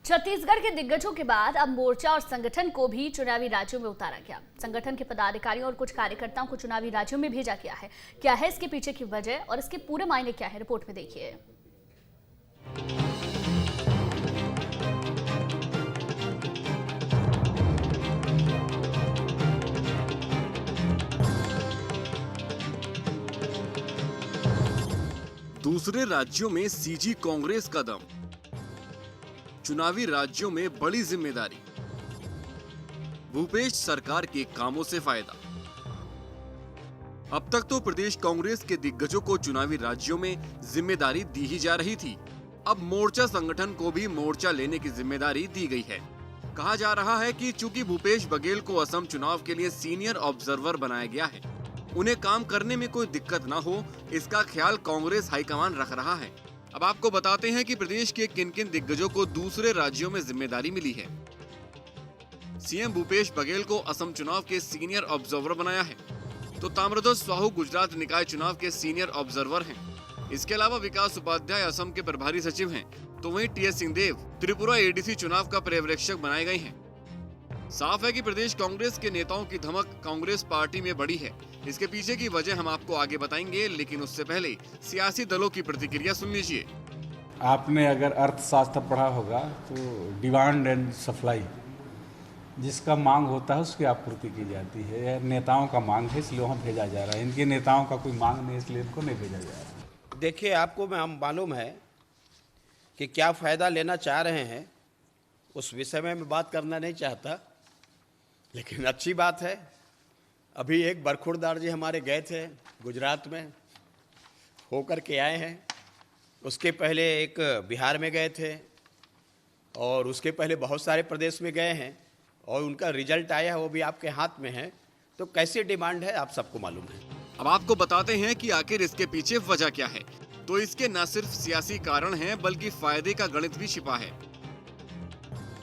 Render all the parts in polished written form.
छत्तीसगढ़ के दिग्गजों के बाद अब मोर्चा और संगठन को भी चुनावी राज्यों में उतारा गया। संगठन के पदाधिकारियों और कुछ कार्यकर्ताओं को चुनावी राज्यों में भेजा गया है। क्या है इसके पीछे की वजह और इसके पूरे मायने क्या है, रिपोर्ट में देखिए। दूसरे राज्यों में सीजी कांग्रेस का दम, चुनावी राज्यों में बड़ी जिम्मेदारी, भूपेश सरकार के कामों से फायदा। अब तक तो प्रदेश कांग्रेस के दिग्गजों को चुनावी राज्यों में जिम्मेदारी दी ही जा रही थी। अब मोर्चा संगठन को भी मोर्चा लेने की जिम्मेदारी दी गई है। कहा जा रहा है कि चूंकि भूपेश बघेल को असम चुनाव के लिए सीनियर ऑब्जर्वर बनाया गया है, उन्हें काम करने में कोई दिक्कत ना हो, इसका ख्याल कांग्रेस हाईकमान रख रहा है। अब आपको बताते हैं कि प्रदेश के किन किन दिग्गजों को दूसरे राज्यों में जिम्मेदारी मिली है। सीएम भूपेश बघेल को असम चुनाव के सीनियर ऑब्जर्वर बनाया है, तो ताम्रध्वज साहू गुजरात निकाय चुनाव के सीनियर ऑब्जर्वर हैं। इसके अलावा विकास उपाध्याय असम के प्रभारी सचिव हैं, तो वहीं टीएस सिंहदेव त्रिपुरा एडीसी चुनाव का पर्यवेक्षक बनाए गए हैं। साफ है कि प्रदेश कांग्रेस के नेताओं की धमक कांग्रेस पार्टी में बड़ी है। इसके पीछे की वजह हम आपको आगे बताएंगे, लेकिन उससे पहले सियासी दलों की प्रतिक्रिया सुन लीजिए। आपने अगर अर्थशास्त्र पढ़ा होगा तो डिमांड एंड सप्लाई, जिसका मांग होता है उसकी आपूर्ति की जाती है। नेताओं का मांग है इसलिए वहाँ भेजा जा रहा है, इनके नेताओं का कोई मांग नहीं इसलिए इनको नहीं भेजा जा रहा। देखिए, आपको मालूम है कि क्या फ़ायदा लेना चाह रहे हैं, उस विषय में मैं बात करना नहीं चाहता, लेकिन अच्छी बात है। अभी एक बरखुरदार जी हमारे गए थे गुजरात में, होकर के आए हैं। उसके पहले एक बिहार में गए थे और उसके पहले बहुत सारे प्रदेश में गए हैं और उनका रिजल्ट आया है, वो भी आपके हाथ में है। तो कैसी डिमांड है आप सबको मालूम है। अब आपको बताते हैं कि आखिर इसके पीछे वजह क्या है। तो इसके न सिर्फ सियासी कारण हैं, बल्कि फायदे का गणित भी छिपा है।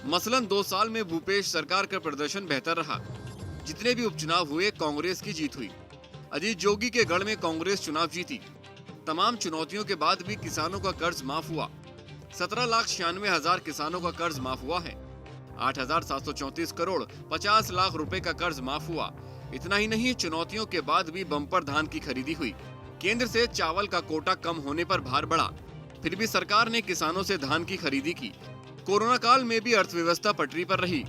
मसलन 2 साल में भूपेश सरकार का प्रदर्शन बेहतर रहा। जितने भी उपचुनाव हुए कांग्रेस की जीत हुई। अजीत जोगी के गढ़ में कांग्रेस चुनाव जीती। तमाम चुनौतियों के बाद भी किसानों का कर्ज माफ हुआ। 17,96,000 किसानों का कर्ज माफ हुआ है। 8,734 करोड़ 50 लाख रुपए का कर्ज माफ हुआ। इतना ही नहीं, चुनौतियों के बाद भी बम्पर धान की खरीदी हुई। केंद्र से चावल का कोटा कम होने पर भार बढ़ा, फिर भी सरकार ने किसानों से धान की खरीदी की। कोरोना काल में भी अर्थव्यवस्था पटरी पर रही।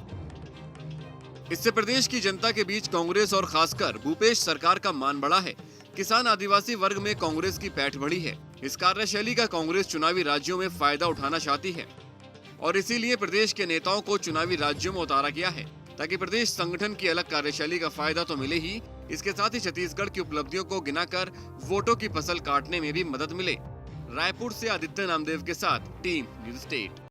इससे प्रदेश की जनता के बीच कांग्रेस और खासकर भूपेश सरकार का मान बढ़ा है। किसान आदिवासी वर्ग में कांग्रेस की पैठ बढ़ी है। इस कार्यशैली का कांग्रेस चुनावी राज्यों में फायदा उठाना चाहती है और इसीलिए प्रदेश के नेताओं को चुनावी राज्यों में उतारा गया है, ताकि प्रदेश संगठन की अलग कार्यशैली का फायदा तो मिले ही, इसके साथ ही छत्तीसगढ़ की उपलब्धियों को गिनाकर वोटों की फसल काटने में भी मदद मिले। रायपुर से आदित्य नामदेव के साथ टीम न्यूज स्टेट।